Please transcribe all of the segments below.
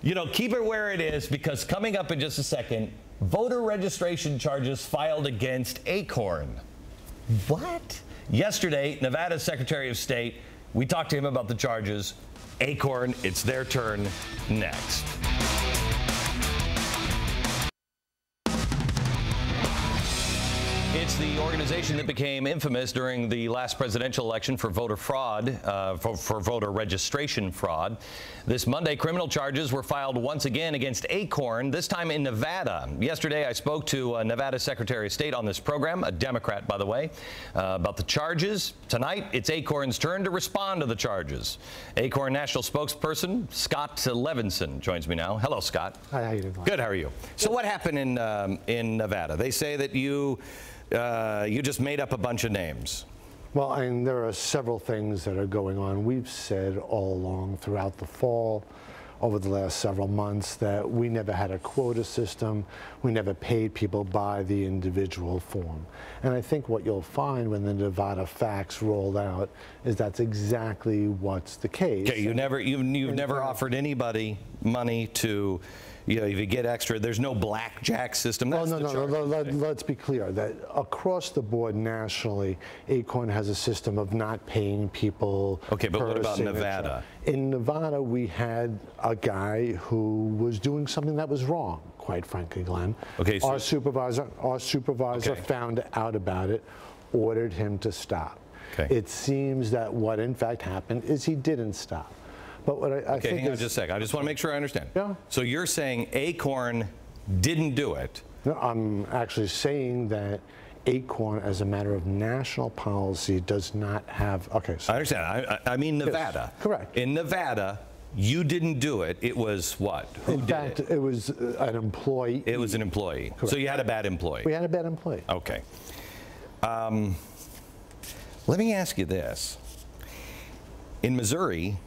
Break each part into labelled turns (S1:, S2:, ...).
S1: You know, keep it where it is, because coming up in just a second, voter registration charges filed against ACORN. What? Yesterday, Nevada's Secretary of State, we talked to him about the charges. ACORN, it's their turn next. It's the organization that became infamous during the last presidential election for voter fraud, for voter registration fraud. This Monday, criminal charges were filed once again against ACORN, this time in Nevada. Yesterday, I spoke to Nevada Secretary of State on this program, a Democrat, by the way, about the charges. Tonight, it's ACORN's turn to respond to the charges. ACORN National Spokesperson Scott Levenson joins me now. Hello, Scott.
S2: Hi, how are you doing?
S1: Good, how are you? So what happened in Nevada? They say that you just made up a bunch of names.
S2: Well, and there are several things that are going on. We've said all along throughout the fall, over the last several months, that we never had a quota system. We never paid people by the individual form. And I think what you'll find when the Nevada facts rolled out is that's exactly what's the case.
S1: Okay, you've never offered anybody money to, you know, if you get extra, there's no blackjack system. That's
S2: Let's be clear that across the board nationally, ACORN has a system of not paying people.
S1: Okay, but what about
S2: signature.
S1: Nevada?
S2: In Nevada, we had a guy who was doing something that was wrong, quite frankly, Glenn.
S1: Okay, so
S2: our supervisor found out about it, ordered him to stop.
S1: Okay.
S2: It seems that what in fact happened is he didn't stop. But what I think
S1: hang on just a second. I just want to make sure I understand.
S2: Yeah.
S1: So you're saying ACORN didn't do it?
S2: No, I'm actually saying that ACORN, as a matter of national policy, does not have. Okay. So
S1: I understand. I mean Nevada.
S2: Yes, correct.
S1: In Nevada, you didn't do it. It was what? Who
S2: in
S1: did
S2: fact, it was an employee.
S1: It was an employee.
S2: Correct.
S1: So you had a bad employee.
S2: We had a bad employee.
S1: Okay. Let me ask you this. In Missouri,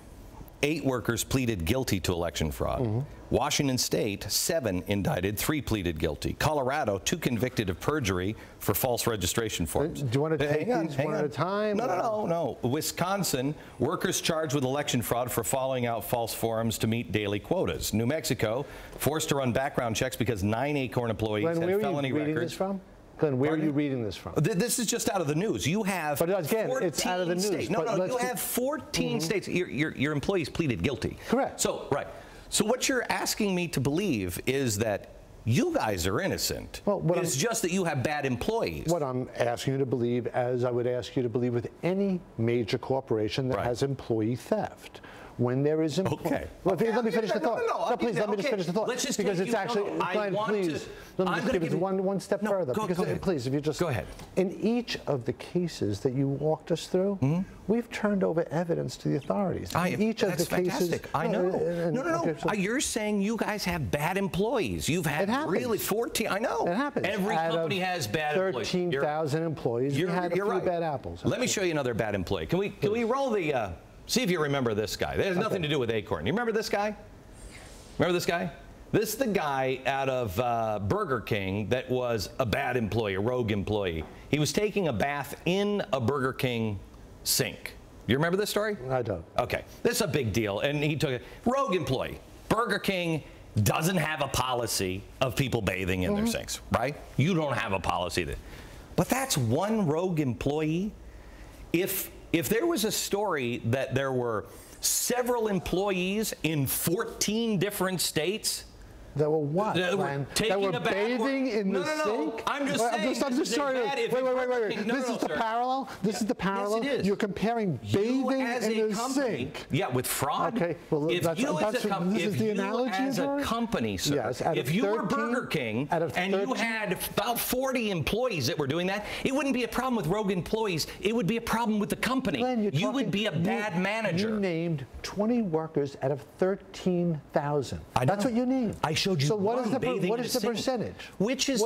S1: 8 workers pleaded guilty to election fraud. Mm-hmm. Washington State, 7 indicted, 3 pleaded guilty. Colorado, 2 convicted of perjury for false registration forms.
S2: Do you want to take these one at a time?
S1: No. Wisconsin, workers charged with election fraud for following out false forms to meet daily quotas. New Mexico, forced to run background checks because 9 ACORN employees had felony records.
S2: Where are you reading this from? Glenn, where are you reading this from?
S1: This is just out of the news. You have
S2: but again,
S1: 14
S2: it's out of the news.
S1: states. No, you have 14 states. Your employees pleaded guilty.
S2: Correct.
S1: So, right. So what you're asking me to believe is that you guys are innocent. Well, it's just that you have bad employees.
S2: What I'm asking you to believe, as I would ask you to believe with any major corporation that has employee theft. When there is
S1: okay.
S2: Well, let me finish the thought. No, please let me just finish the thought.
S1: Let's just
S2: because it's actually, Glenn, please, let me just give it one step further.
S1: Go ahead.
S2: Please, if you just
S1: go ahead.
S2: In each of the cases that you walked us through, we've turned over evidence to the authorities.
S1: Each of the cases. I know. No. You're saying you guys have bad employees. You've had really 14. I know.
S2: It happens.
S1: Every company has bad employees.
S2: 13,000 employees. You had a few bad apples.
S1: Let me show you another bad employee. Can we roll the? See if you remember this guy. It has nothing to do with ACORN. You remember this guy? Remember this guy? This is the guy out of Burger King that was a bad employee, a rogue employee. He was taking a bath in a Burger King sink. You remember this story?
S2: I don't.
S1: Okay. This is a big deal. And he took a rogue employee. Burger King doesn't have a policy of people bathing in their sinks, right? You don't have a policy that. But that's one rogue employee. If there was a story that there were several employees in 14 different states
S2: that were what?
S1: That were
S2: bathing in the sink?
S1: I'm just saying.
S2: I'm just sorry. Wait. This is the parallel? This is the parallel?
S1: Yes, it is.
S2: You're comparing bathing in the sink.
S1: Yeah, with fraud.
S2: Okay. Well,
S1: this is the analogy as a company, sir. Yes, if you were Burger King and you had about 40 employees that were doing that, it wouldn't be a problem with rogue employees. It would be a problem with the company.
S2: Glenn,
S1: you would be a bad manager.
S2: You named 20 workers out of 13,000. That's what you named.
S1: I showed you.
S2: So what is the percentage?
S1: Which is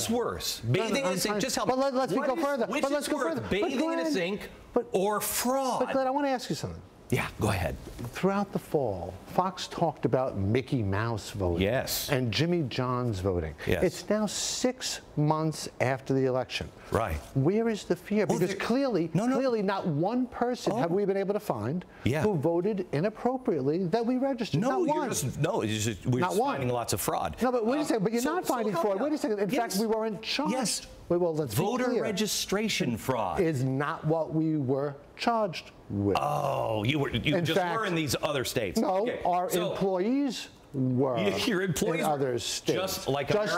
S1: worse? Bathing in a sink. Just help me.
S2: But let's go further.
S1: Which is worse, bathing in a sink or fraud?
S2: But Glenn, I want to ask you something.
S1: Yeah, go ahead.
S2: Throughout the fall, Fox talked about Mickey Mouse voting.
S1: Yes.
S2: And Jimmy John's voting.
S1: Yes.
S2: It's now 6 months after the election.
S1: Right.
S2: Where is the fear? Because clearly not one person have we been able to find who voted inappropriately that we registered.
S1: No,
S2: not one.
S1: we're just finding lots of fraud.
S2: No, but wait a second. But you're not finding fraud. Wait a second. In fact, we weren't charged.
S1: Yes.
S2: Wait, well, let's
S1: Voter
S2: be clear.
S1: registration fraud
S2: is not what we were charged with.
S1: Oh, you just
S2: fact,
S1: were in these other states.
S2: No,
S1: okay.
S2: our employees were
S1: your employees
S2: in other states.
S1: Just like
S2: Walmart's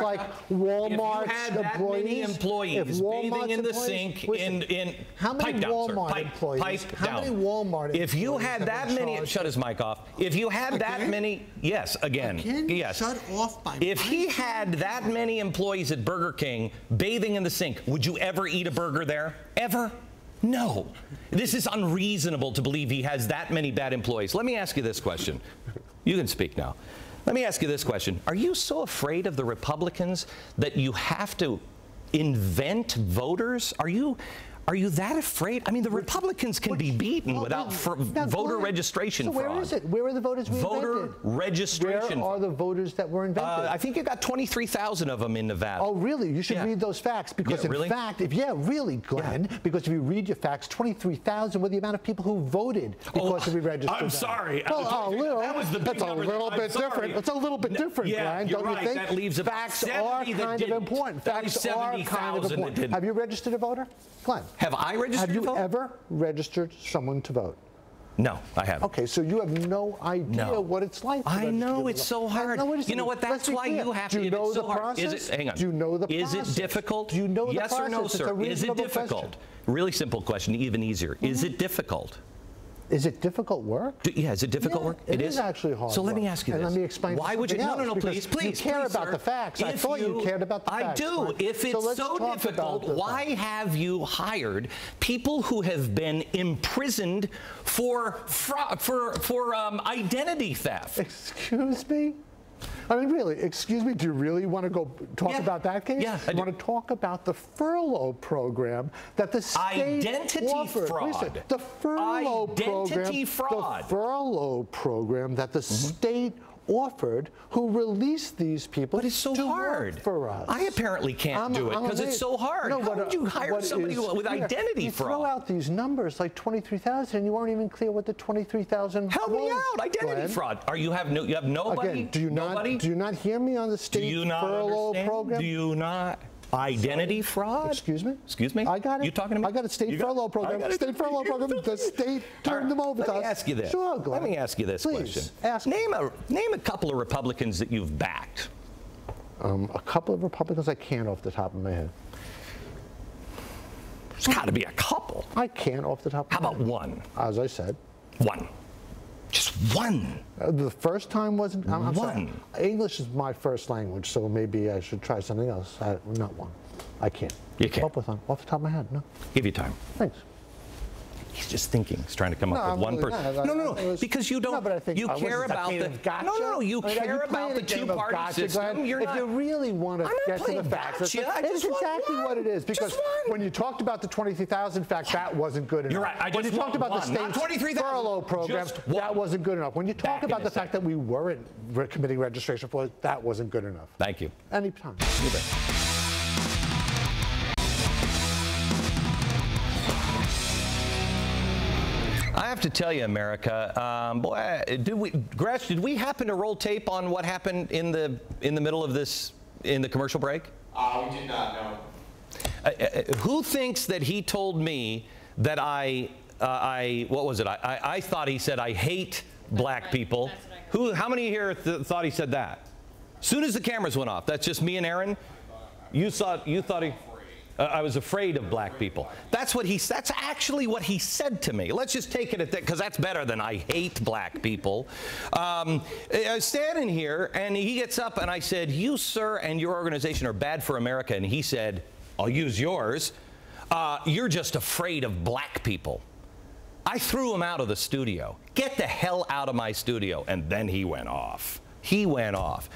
S1: if you had that many employees bathing in the sink in
S2: how many
S1: pipe down,
S2: Walmart
S1: sir.
S2: employees?
S1: Pipe
S2: how
S1: down.
S2: many Walmart
S1: If you had that many, shut his mic off. If you had that many, yes, again, yes.
S3: Shut off by
S1: if he had that many employees at Burger King bathing in the sink, would you ever eat a burger there? Ever? No. This is unreasonable to believe he has that many bad employees. Let me ask you this question. You can speak now. Let me ask you this question. Are you so afraid of the Republicans that you have to invent voters? Are you that afraid? I mean, the Republicans can be beaten without voter registration fraud.
S2: So where is it? Where are the voters we invented?
S1: Voter registration.
S2: Where are the voters that were invented?
S1: I think you got 23,000 of them in Nevada.
S2: Oh, really? You should read those facts because, in fact, really, Glenn, because if you read your facts, 23,000 were the amount of people who voted because we registered.
S1: I'm sorry.
S2: Well,
S1: that was the big
S2: that's a little bit different. It's a little bit different, Glenn, don't you think?
S1: That leaves
S2: facts are kind of important. Facts are kind of important. Have you registered a voter, Glenn?
S1: Have I registered
S2: Have you ever registered someone to vote?
S1: No, I haven't.
S2: Okay, so you have no idea what it's like.
S1: I know it's so hard. You know what? That's why you have to.
S2: Do you know the process?
S1: Hang on.
S2: Do you know the
S1: process? Is it difficult?
S2: Do you know the process?
S1: Yes or no, sir? Is it difficult?
S2: Question.
S1: Really simple question, even easier. Is it difficult?
S2: Is it difficult work?
S1: Yeah, is it difficult work?
S2: It is actually hard.
S1: So let me ask you this.
S2: And let me explain.
S1: Why would you? No, please.
S2: You care about the facts. I thought you cared about the facts.
S1: I do. If it's so difficult, why have you hired people who have been imprisoned for identity theft?
S2: Excuse me? I mean, really, excuse me, do you really want to go talk about that case?
S1: Yeah,
S2: I want to talk about the furlough program that the state offered.
S1: Fraud.
S2: Listen, the furlough program that the state offered, who released these people
S1: but it's so
S2: to
S1: hard
S2: work for us.
S1: I apparently can't do it because it's so hard. How would you hire somebody with identity fraud?
S2: You throw out these numbers like 23,000, and you weren't even clear what the 23,000
S1: Help me out. Identity fraud. You have nobody?
S2: Again, do you not hear me on the state furlough program?
S1: Do you not? Identity fraud?
S2: Excuse me?
S1: Excuse me?
S2: I got it.
S1: You talking to me?
S2: I got a state furlough program. State furlough program. The state turned them over to us.
S1: Let me ask you this.
S2: Sure, Glenn.
S1: Let me ask you this question.
S2: Ask
S1: name a couple of Republicans that you've backed.
S2: A couple of Republicans I can't off the top of my head.
S1: There's got to be a couple.
S2: I can't off the top of my head.
S1: How about one?
S2: As I said.
S1: One. Just one.
S2: The first time wasn't. I'm sorry.
S1: One.
S2: English is my first language, so maybe I should try something else. Not one. I can't.
S1: You can't.
S2: Off the top of my head, no.
S1: Give you time.
S2: Thanks.
S1: He's just thinking. He's trying to come up with one person. No, because you don't.
S2: No, but I think
S1: you care about the. No, you care about the two-party system. You're not.
S2: If you really want to get to the facts, it's exactly what it is. Because when you talked about the 23,000 fact, that wasn't good enough.
S1: You're right.
S2: When you talked about the state's furlough program, that wasn't good enough. When you talk about the fact that we weren't committing registration fraud, that wasn't good enough.
S1: Thank you.
S2: Anytime.
S1: You bet. I have to tell you, America, boy, Gretch, did we happen to roll tape on what happened in the middle of this, in the commercial break?
S4: We did not know.
S1: Who thinks that he told me that what was it? I thought he said I hate black people. How many here thought he said that? As soon as the cameras went off, that's just me and Aaron. You thought he. I was afraid of black people. That's actually what he said to me. Let's just take it at that, because that's better than I hate black people. I was standing here, and he gets up, and I said, you, sir, and your organization are bad for America. And he said, I'll use yours. You're just afraid of black people. I threw him out of the studio. Get the hell out of my studio. And then he went off. He went off.